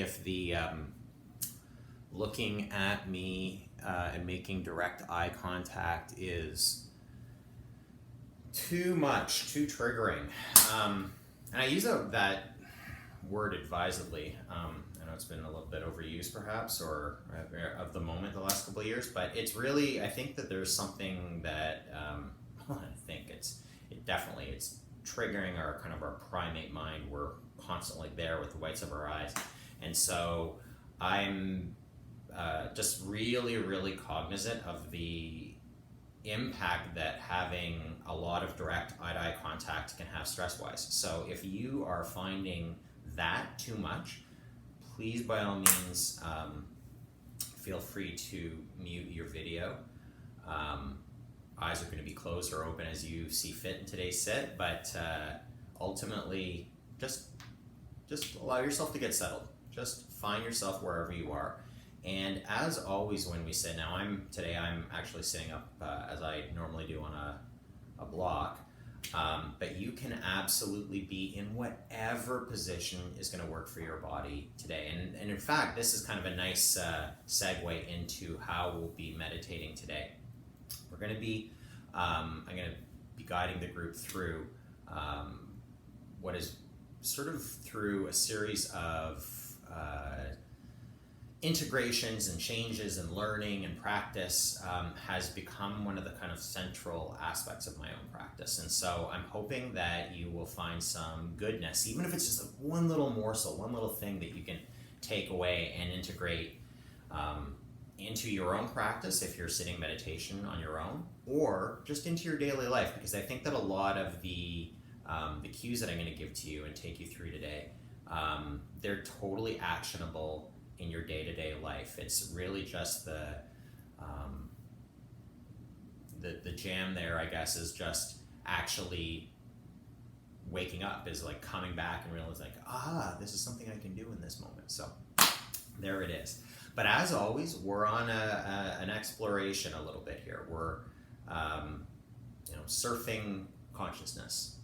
if the looking at me and making direct eye contact is too much, too triggering. And I use that word advisedly. I know it's been a little bit overused perhaps, or of the moment the last couple of years, but it's really, I think that there's something that I think it's triggering our kind of our primate mind. We're constantly there with the whites of our eyes. And so I'm just really, really cognizant of the impact that having a lot of direct eye-to-eye contact can have stress-wise. So if you are finding that too much, please by all means feel free to mute your video. Eyes are going to be closed or open as you see fit in today's sit, but ultimately just allow yourself to get settled. Just find yourself wherever you are. And as always when we sit, now I'm actually sitting up as I normally do on a block, but you can absolutely be in whatever position is going to work for your body today. And in fact, this is kind of a nice segue into how we'll be meditating today. We're going to be, I'm going to be guiding the group through what is sort of through a series of integrations and changes and learning and practice has become one of the kind of central aspects of my own practice. And so I'm hoping that you will find some goodness, even if it's just one little morsel, one little thing that you can take away and integrate into your own practice if you're sitting meditation on your own, or just into your daily life, because I think that a lot of the cues that I'm going to give to you and take you through today, they're totally actionable in your day-to-day life. It's really just the jam there, I guess, is just actually waking up, is like coming back and realizing, like, this is something I can do in this moment. So there it is. But as always, we're on an exploration a little bit here. We're surfing consciousness,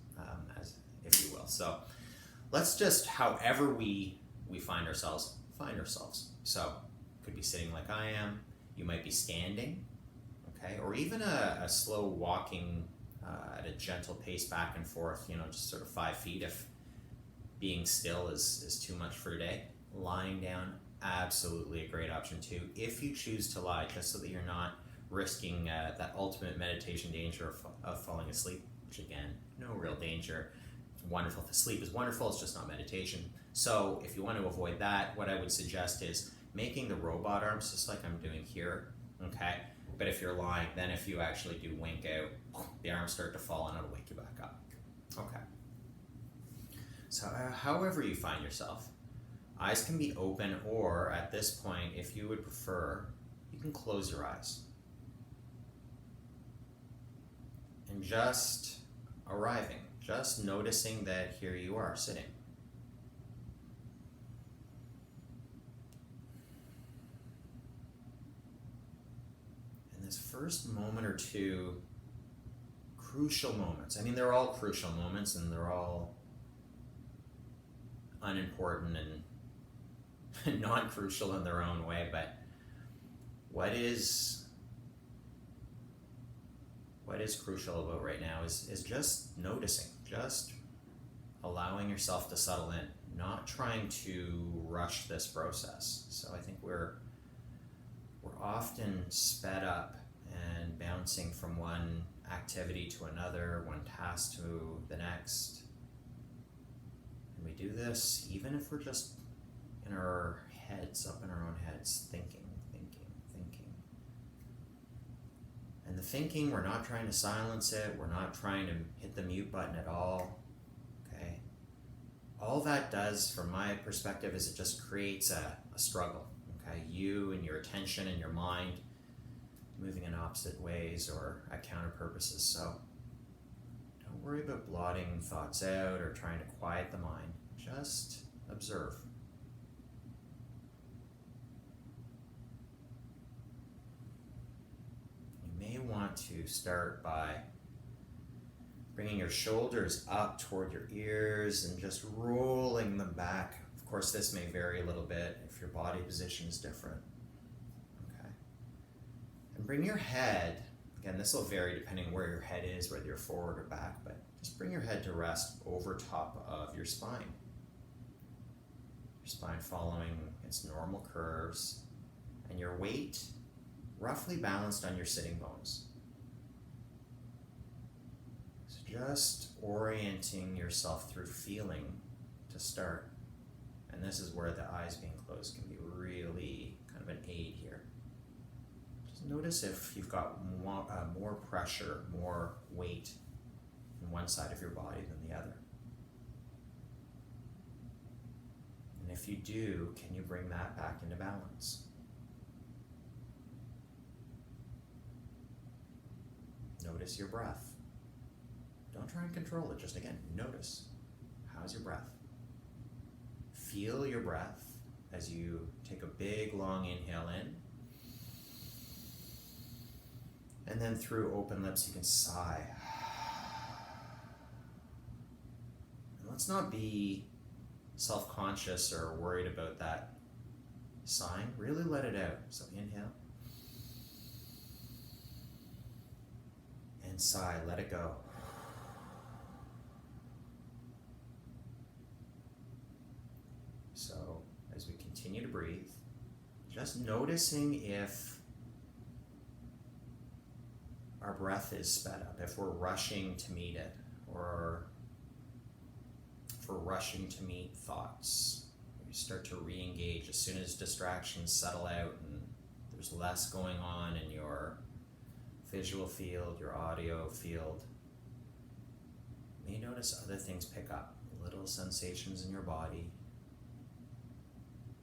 as if you will. So let's just, however we find ourselves. So could be sitting like I am. You might be standing, okay, or even a slow walking at a gentle pace back and forth. Just sort of 5 feet if being still is too much for today. Lying down, absolutely a great option too, if you choose to lie, just so that you're not risking that ultimate meditation danger of falling asleep, which again, no real danger. It's wonderful. Sleep is wonderful, it's just not meditation. So if you want to avoid that, what I would suggest is making the robot arms just like I'm doing here, okay? But if you're lying, then if you actually do wink out, the arms start to fall and it'll wake you back up. Okay. So however you find yourself, eyes can be open, or at this point, if you would prefer, you can close your eyes. And just arriving, just noticing that here you are sitting. And this first moment or two, crucial moments. I mean, they're all crucial moments and they're all unimportant and non-crucial in their own way, but what is crucial about right now is just noticing, just allowing yourself to settle in, not trying to rush this process. So I think we're often sped up and bouncing from one activity to another, one task to the next. And we do this even if we're just in our heads, up in our own heads, thinking. And the thinking, we're not trying to silence it, we're not trying to hit the mute button at all, okay? All that does, from my perspective, is it just creates a struggle, okay? You and your attention and your mind moving in opposite ways or at counter purposes. So don't worry about blotting thoughts out or trying to quiet the mind. Just observe. You may want to start by bringing your shoulders up toward your ears and just rolling them back. Of course, this may vary a little bit if your body position is different. Okay. And bring your head, again, this will vary depending where your head is, whether you're forward or back, but just bring your head to rest over top of your spine. Your spine following its normal curves, and your weight roughly balanced on your sitting bones. So just orienting yourself through feeling to start. And this is where the eyes being closed can be really kind of an aid here. Just notice if you've got more pressure, more weight in one side of your body than the other. And if you do, can you bring that back into balance? Notice your breath. Don't try and control it, just again, notice. How's your breath? Feel your breath as you take a big long inhale in. And then through open lips you can sigh. And let's not be self-conscious or worried about that sighing. Really let it out. So inhale. And sigh, let it go. So as we continue to breathe, just noticing if our breath is sped up, if we're rushing to meet it, or if we're rushing to meet thoughts. You start to re-engage as soon as distractions settle out and there's less going on in your visual field, your audio field. You may notice other things pick up, little sensations in your body,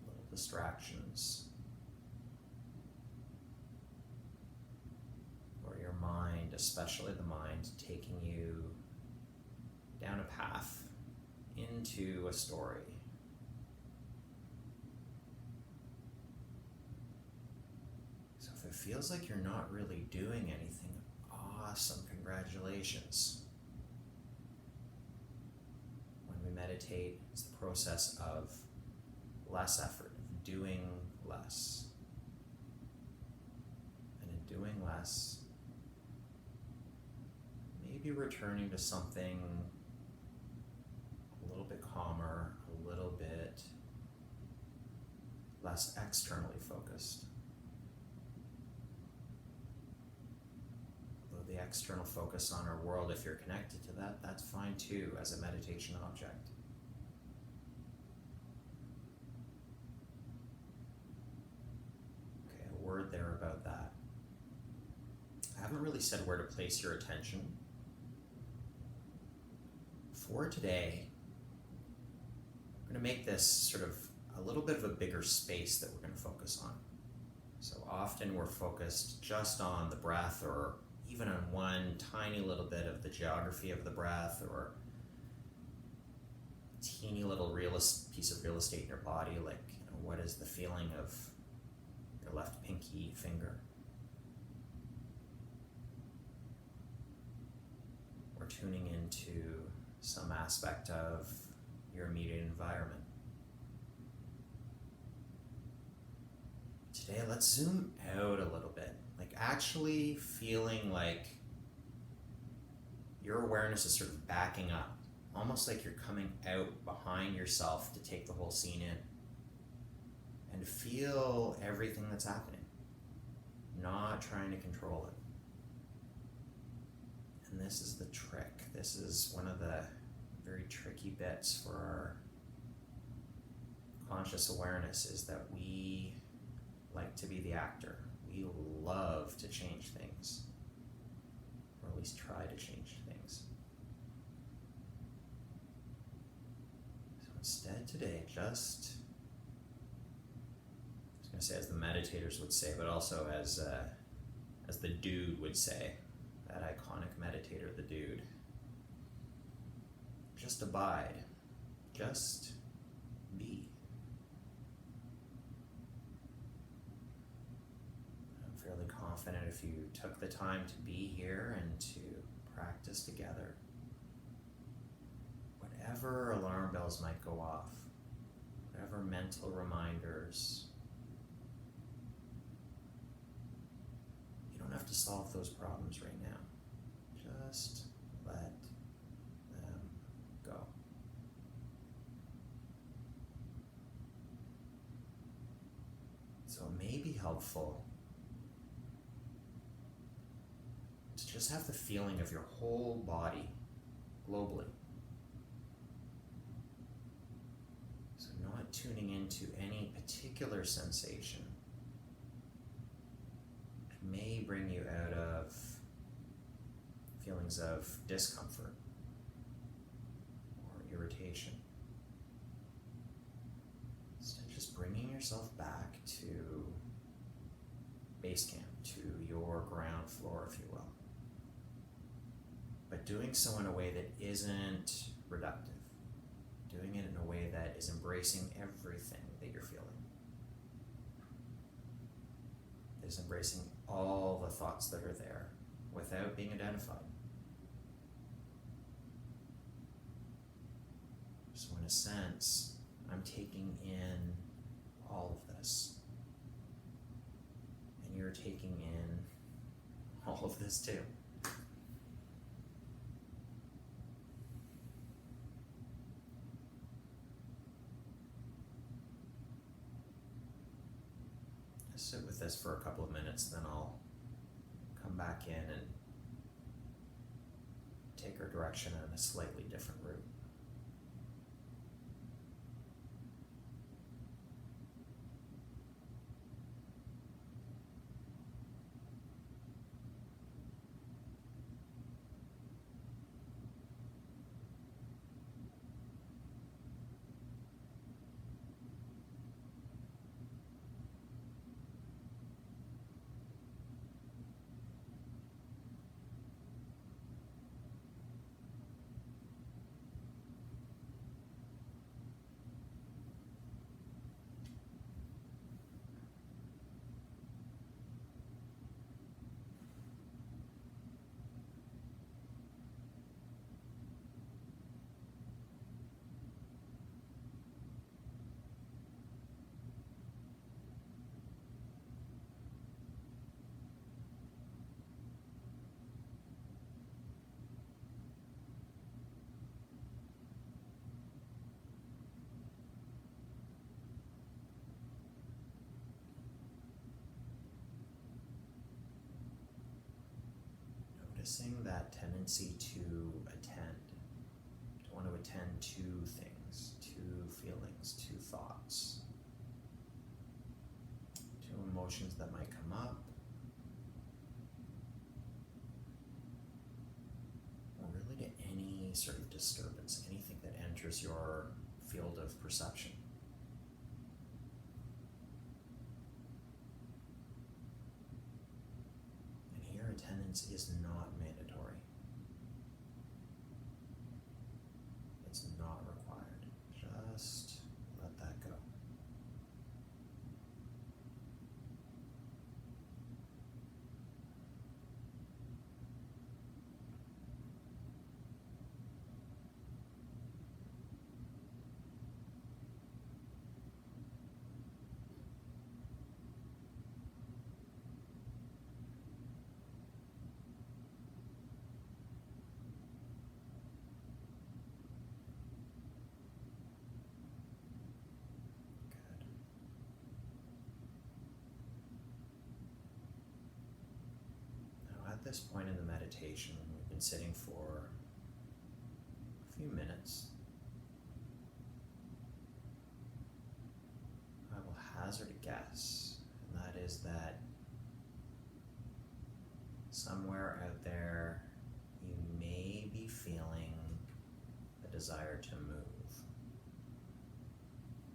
little distractions, or your mind, especially the mind, taking you down a path into a story. So if it feels like you're not really doing anything, awesome, congratulations. When we meditate, it's the process of less effort, doing less. And in doing less, maybe returning to something a little bit calmer, a little bit less externally focused. Although the external focus on our world, if you're connected to that, that's fine too as a meditation object. Okay, a word there about that. I haven't really said where to place your attention. For today, we're going to make this sort of a little bit of a bigger space that we're going to focus on. So often we're focused just on the breath, or even on one tiny little bit of the geography of the breath, or a teeny little piece of real estate in your body, like, what is the feeling of your left pinky finger? We're tuning into some aspect of your immediate environment. Today, let's zoom out a little bit, like actually feeling like your awareness is sort of backing up, almost like you're coming out behind yourself to take the whole scene in, and feel everything that's happening, not trying to control it. And this is the trick. This is one of the very tricky bits for our conscious awareness, is that we like to be the actor. We love to change things, or at least try to change things. So instead today, I was going to say, as the meditators would say, but also as the dude would say, that iconic meditator, the dude. Just abide. Just be. I'm fairly confident if you took the time to be here and to practice together, whatever alarm bells might go off, whatever mental reminders. You don't have to solve those problems right now. Just let them go. So it may be helpful to just have the feeling of your whole body globally. So not tuning into any particular sensation, which may bring you out of feelings of discomfort or irritation. Instead, just bringing yourself back to base camp, to your ground floor, if you will. But doing so in a way that isn't reductive. Doing it in a way that is embracing everything that you're feeling. That is embracing all the thoughts that are there without being identified. So in a sense, I'm taking in all of this. And you're taking in all of this too. Sit with this for a couple of minutes, then I'll come back in and take our direction in a slightly different route. Noticing that tendency to want to attend to things, to feelings, to thoughts, to emotions that might come up, or really to any sort of disturbance, anything that enters your field of perception. And here attendance is not mandatory. It's not required. Just let that go. At this point in the meditation, we've been sitting for a few minutes. I will hazard a guess, and that is that somewhere out there you may be feeling the desire to move,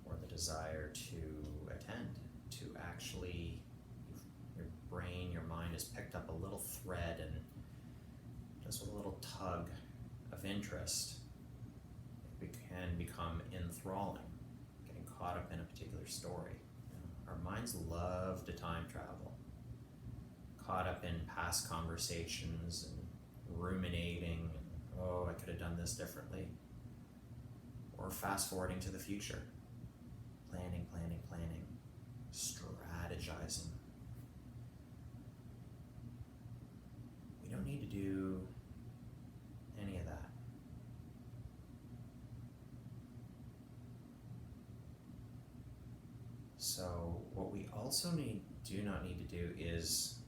or the desire to attend, to actually your brain, your mind has picked up a little thread, and just with a little tug of interest, it can become enthralling, getting caught up in a particular story. Our minds love to time travel, caught up in past conversations and ruminating, and, oh, I could have done this differently, or fast forwarding to the future. planning, strategizing. We don't need to do any of that. So what we also do not need to do is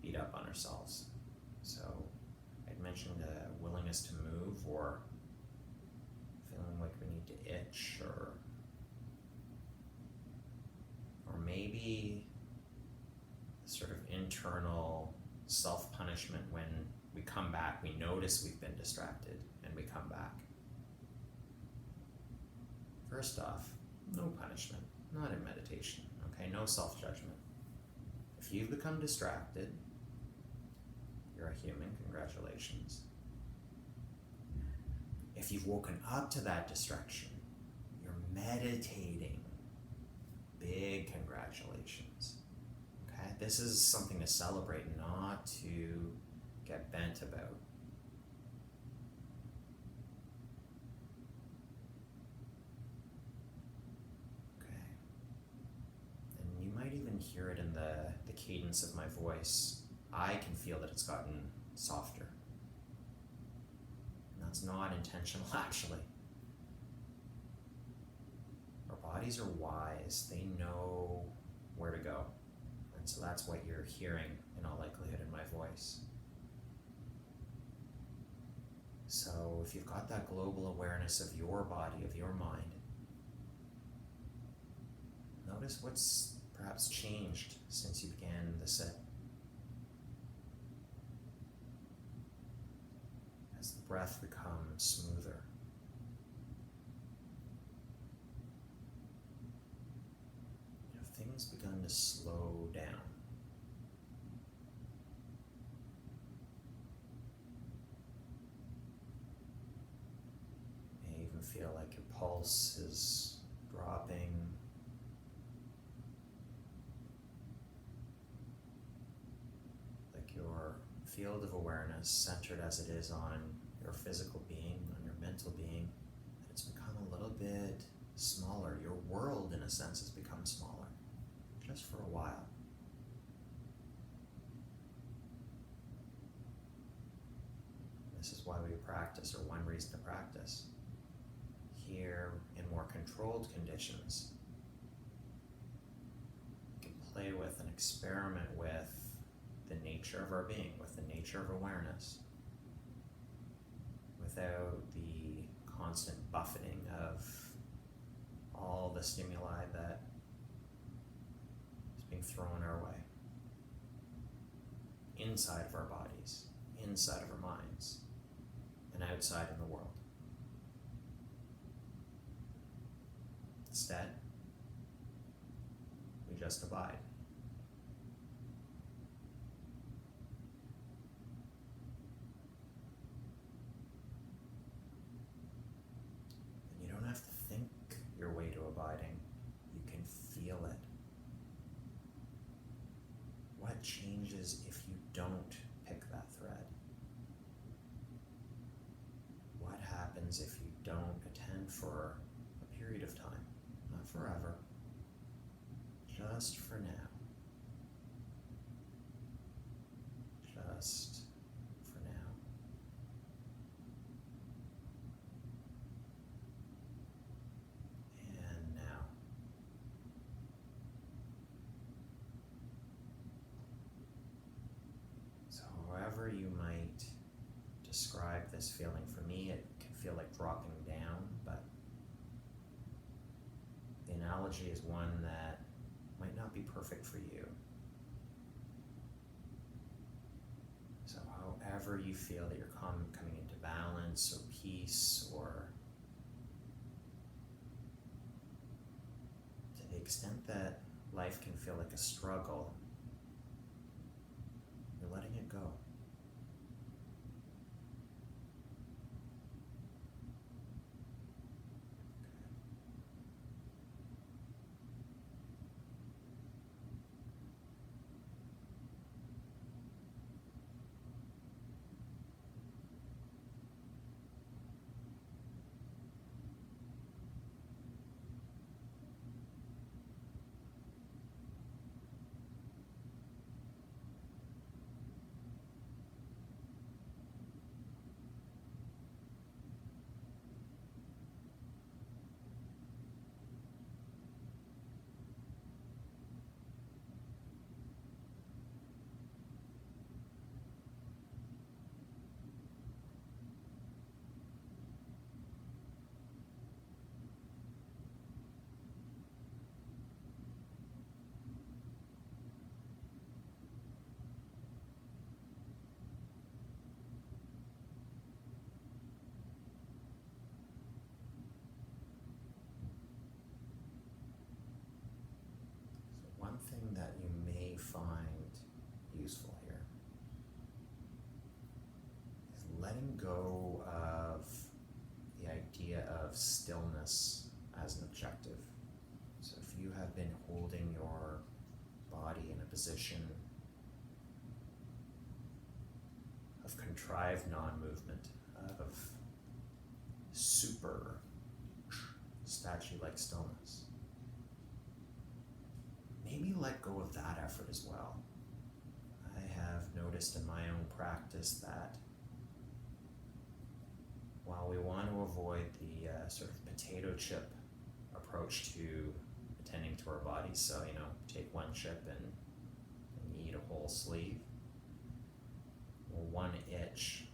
beat up on ourselves. So I'd mentioned a willingness to move, or feeling like we need to itch, or maybe sort of internal self-punishment when we come back, we notice we've been distracted and we come back. First off, no punishment, not in meditation, okay? No self-judgment. If you've become distracted, you're a human, congratulations. If you've woken up to that distraction, you're meditating, big congratulations. Okay? This is something to celebrate, not to get bent about. Okay. And you might even hear it in the cadence of my voice. I can feel that it's gotten softer. And that's not intentional, actually. Our bodies are wise. They know where to go. And so that's what you're hearing in all likelihood in my voice. So if you've got that global awareness of your body, of your mind, notice what's perhaps changed since you began the sit. As the breath becomes smoother. Things begun to slow down. You may even feel like your pulse is dropping. Like your field of awareness, centered as it is on your physical being, on your mental being, that it's become a little bit smaller. Your world, in a sense, has become smaller. Just for a while. This is why we practice, or one reason to practice. Here, in more controlled conditions, we can play with and experiment with the nature of our being, with the nature of awareness, without the constant buffeting of all the stimuli that being thrown our way, inside of our bodies, inside of our minds, and outside in the world. Instead, we just abide. And you don't have to think your way to abiding. You can feel it. What changes if you don't pick that thread? What happens if you don't attend for a period of time? Not forever, just for now. Just for now. And now. However you might describe this feeling, for me it can feel like dropping down, but the analogy is one that might not be perfect for you. So however you feel that you're coming into balance or peace, or to the extent that life can feel like a struggle, you're letting it go. something that you may find useful here is letting go of the idea of stillness as an objective. So if you have been holding your body in a position of contrived non-movement, of super statue-like stillness, maybe let go of that effort as well. I have noticed in my own practice that while we want to avoid the sort of potato chip approach to attending to our bodies, so take one chip and eat a whole sleeve, well, one itch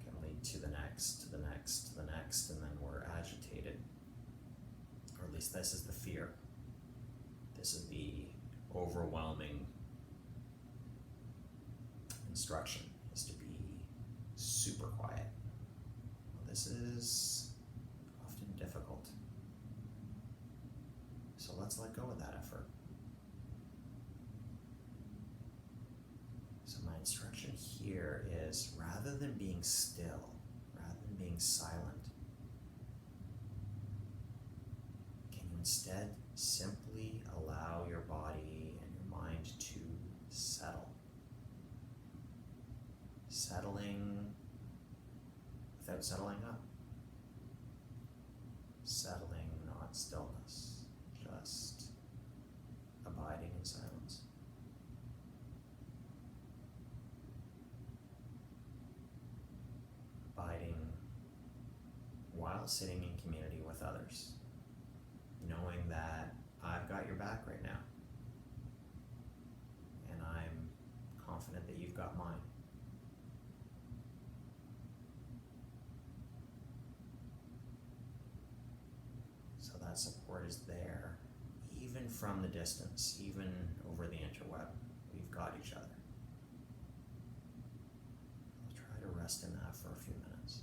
can lead to the next, to the next, to the next, and then we're agitated. Or at least this is the fear. This is the overwhelming instruction, is to be super quiet. Well, this is often difficult. So let's let go of that effort. So my instruction here is, rather than being still, rather than being silent, can you instead simply allow your body and your mind to settle? Settling without settling up. Settling, not stillness. Just abiding in silence. Abiding while sitting in community with others, knowing that I've got your back right now, and I'm confident that you've got mine. So that support is there, even from the distance, even over the interweb. We've got each other. I'll try to rest in that for a few minutes.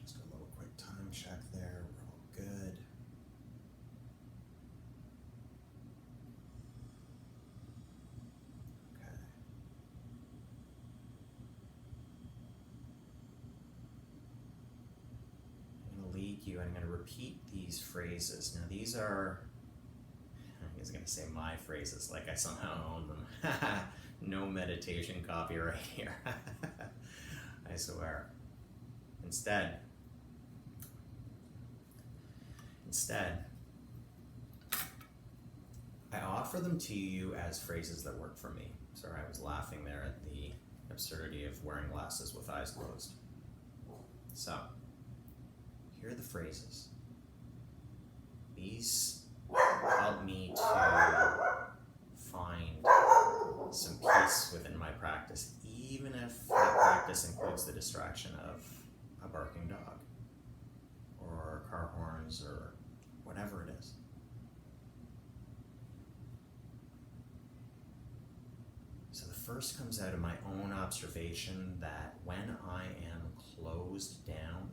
Just a little quick time check there. We're all good. Okay. I'm going to lead you. I'm going to repeat these phrases. Now these are, I was going to say my phrases, like I somehow own them. No meditation copyright here. I swear. Instead, I offer them to you as phrases that work for me. Sorry, I was laughing there at the absurdity of wearing glasses with eyes closed. So, here are the phrases. These help me to find some peace within my practice, even if that practice includes the distraction of a barking dog, or car horns, or whatever it is. So the first comes out of my own observation that when I am closed down,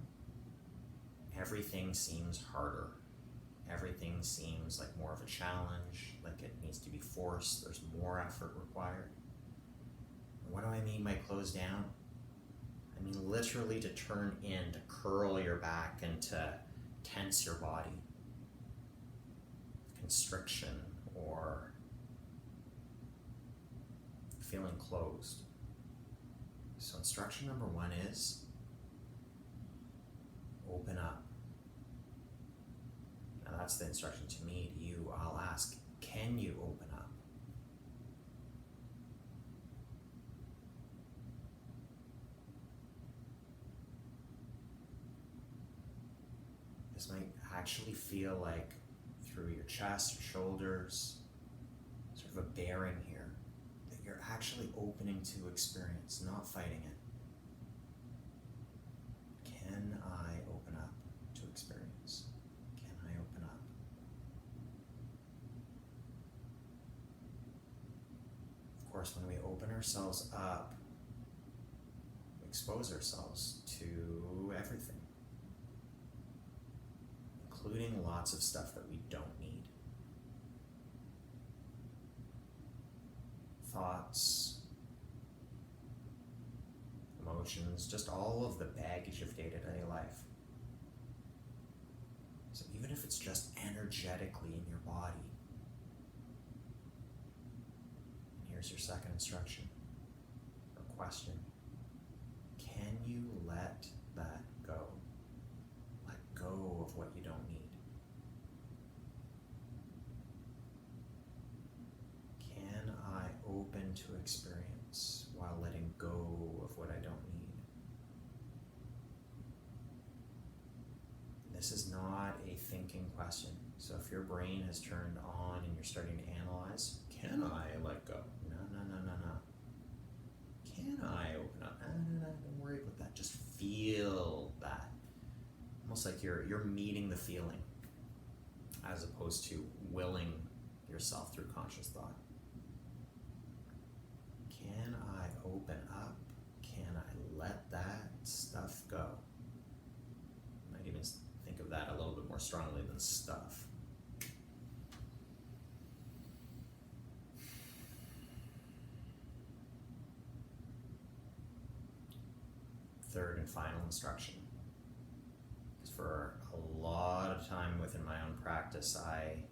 everything seems harder. Everything seems like more of a challenge, like it needs to be forced, there's more effort required. What do I mean by closed down? I mean literally to turn in, to curl your back and to tense your body. Constriction or feeling closed. So instruction number 1 is open up. Now that's the instruction to me, to you. I'll ask, can you open up? This might actually feel like through your chest or shoulders, sort of a bearing here, that you're actually opening to experience, not fighting it. Can I open up to experience? Can I open up? Of course, when we open ourselves up, we expose ourselves to everything, including lots of stuff that we don't need. Thoughts, emotions, just all of the baggage of day-to-day life. So even if it's just energetically in your body, and here's your second instruction or question. Can you let that go? Let go of what you don't need. Can I open to experience while letting go of what I don't need? This is not a thinking question. So if your brain has turned on and you're starting to analyze, can I let go? No. Can I open up? No, don't worry about that. Just feel that. Almost like you're meeting the feeling as opposed to willing yourself through conscious thought. Can I open up? Can I let that stuff go? I might even think of that a little bit more strongly than stuff. Third and final instruction. Because for a lot of time within my own practice, I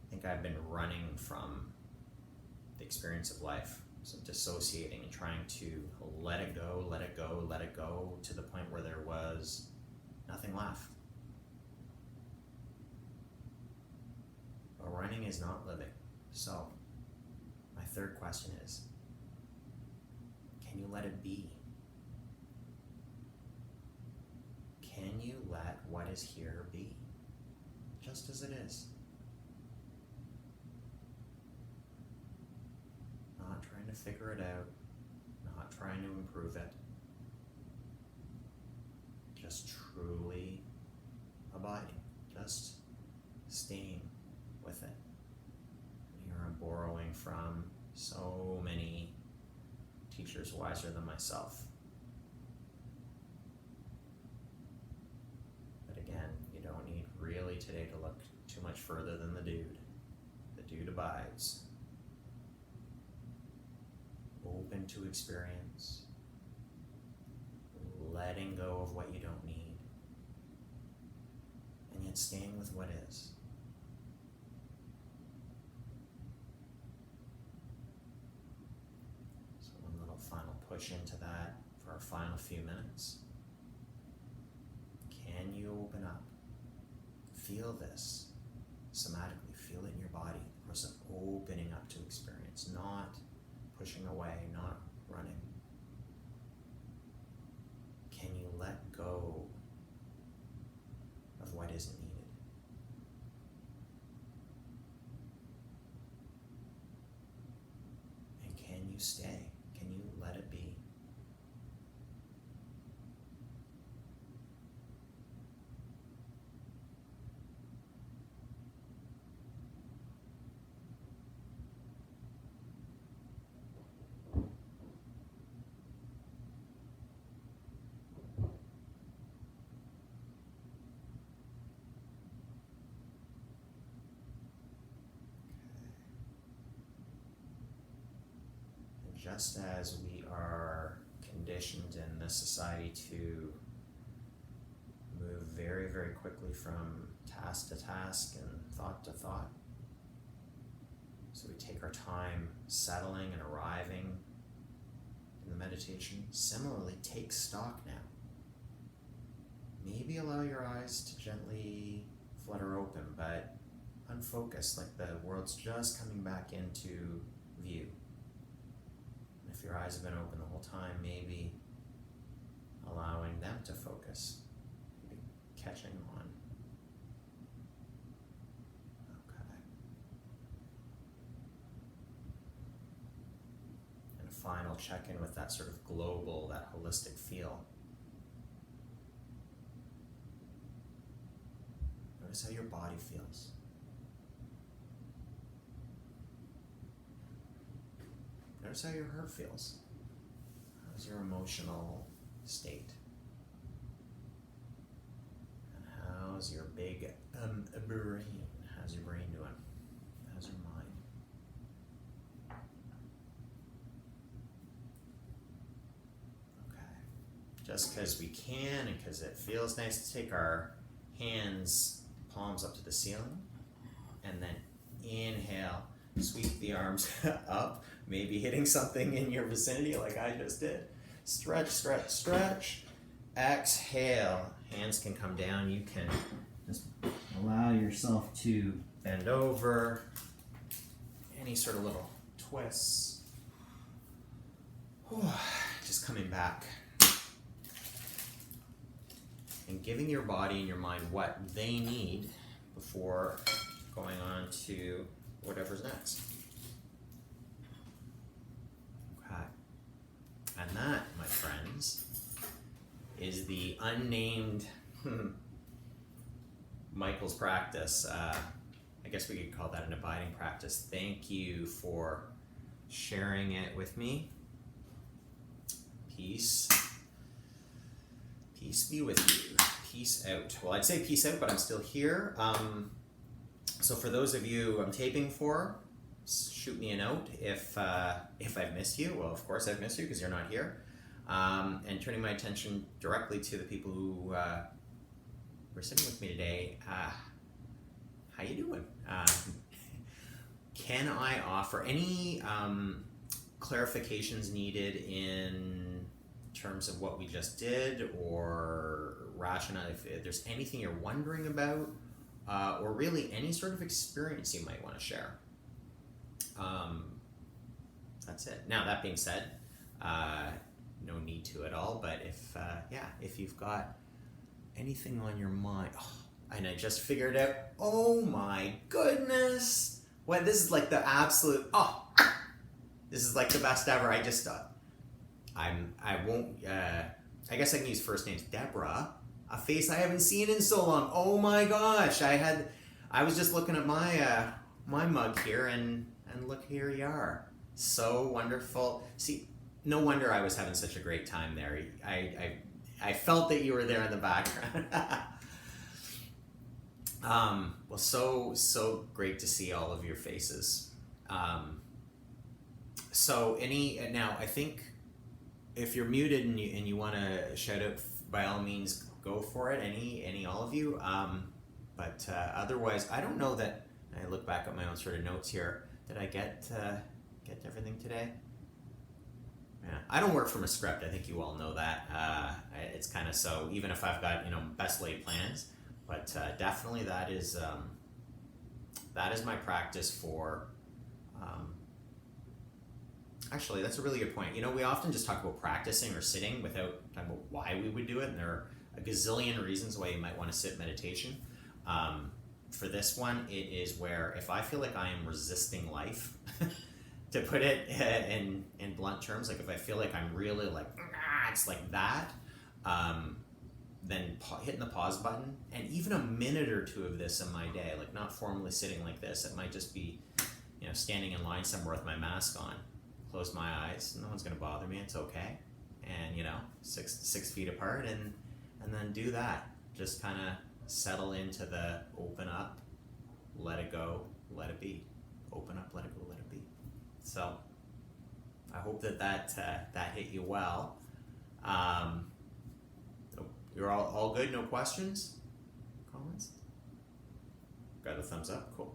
think I've been running from the experience of life. So dissociating and trying to let it go to the point where there was nothing left. But running is not living. So my third question is, can you let it be? Can you let what is here be, just as it is? Not trying to figure it out, not trying to improve it, just truly abiding, just staying with it. And here I'm borrowing from so many teachers wiser than myself. But again, you don't need really today to look too much further than the dude. The dude abides. Open to experience, letting go of what you don't need, and yet staying with what is. So one little final push into that for our final few minutes. Can you open up? Feel this somatically, feel it in your body, the process of opening up to experience, not pushing away, not running. Can you let go of what isn't needed? And can you stay? Can you let it be? Just as we are conditioned in this society to move very, very quickly from task to task and thought to thought, so we take our time settling and arriving in the meditation. Similarly, take stock now. Maybe allow your eyes to gently flutter open, but unfocused, like the world's just coming back into view. And if your eyes have been open the whole time, maybe allowing them to focus, maybe catching on. Okay. And a final check-in with that sort of global, that holistic feel. Notice how your body feels. Notice how your heart feels. How's your emotional state? And how's your big brain? How's your brain doing? How's your mind? Okay. Just because we can and because it feels nice to take our hands, palms up to the ceiling, and then inhale, sweep the arms up, maybe hitting something in your vicinity like I just did. Stretch, stretch, stretch. Exhale. Hands can come down. You can just allow yourself to bend over. Any sort of little twists. Just coming back. And giving your body and your mind what they need before going on to whatever's next. Okay. And that, my friends, is the unnamed Michael's practice. I guess we could call that an abiding practice. Thank you for sharing it with me. Peace. Peace be with you. Peace out. Well, I'd say peace out, but I'm still here. So for those of you I'm taping for, shoot me a note if I've missed you. Well, of course I've missed you because you're not here. And turning my attention directly to the people who were sitting with me today. How you doing? Can I offer any clarifications needed in terms of what we just did, or rationale, if there's anything you're wondering about, or really any sort of experience you might want to share? That's it. Now, that being said, no need to at all, but if you've got anything on your mind, and I just figured out, oh my goodness, this is like the absolute, this is like the best ever. I just I guess I can use first names. Deborah, a face I haven't seen in so long. Oh my gosh, I was just looking at my my mug here, and look, here you are. So wonderful. See, no wonder I was having such a great time there. I felt that you were there in the background. Well, so great to see all of your faces. Now I think if you're muted and you want to shout out, by all means, go for it. All of you. But otherwise, I don't know that. I look back at my own sort of notes here. Did I get everything today? Yeah, I don't work from a script. I think you all know that. It's kind of so. Even if I've got best laid plans, but definitely that is my practice for. Actually, that's a really good point. We often just talk about practicing or sitting without talking about why we would do it, and there are a gazillion reasons why you might want to sit meditation. For this one, it is where if I feel like I am resisting life, to put it in blunt terms, like if I feel like I'm really like, it's like that, then hitting the pause button, and even a minute or two of this in my day, like not formally sitting like this, it might just be, standing in line somewhere with my mask on, close my eyes, no one's going to bother me, it's okay, and 6 feet apart, and then do that, just kind of settle into the open up, let it go, let it be, open up, let it go, let it be. So I hope that hit you well. You're all good, no questions, comments? Got a thumbs up, cool.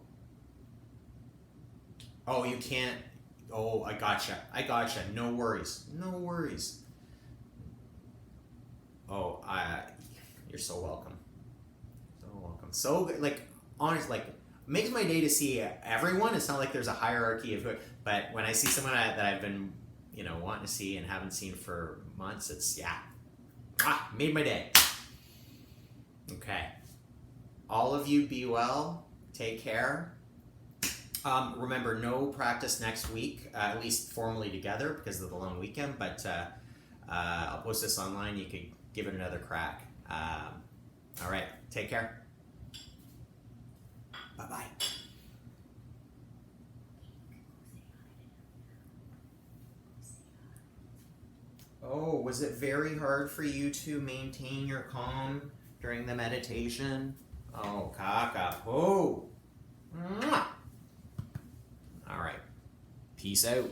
Oh, you can't Oh, I gotcha. No worries. Oh, you're so welcome. So good. Like, honestly, like, makes my day to see everyone. It's not like there's a hierarchy of who, but when I see someone that I've been, wanting to see and haven't seen for months, it's, made my day. Okay. All of you be well. Take care. Remember, no practice next week, at least formally together because of the long weekend, but I'll post this online. You could give it another crack. All right. Take care. Bye-bye. Oh, was it very hard for you to maintain your calm during the meditation? Oh, kakapo. All right. Peace out.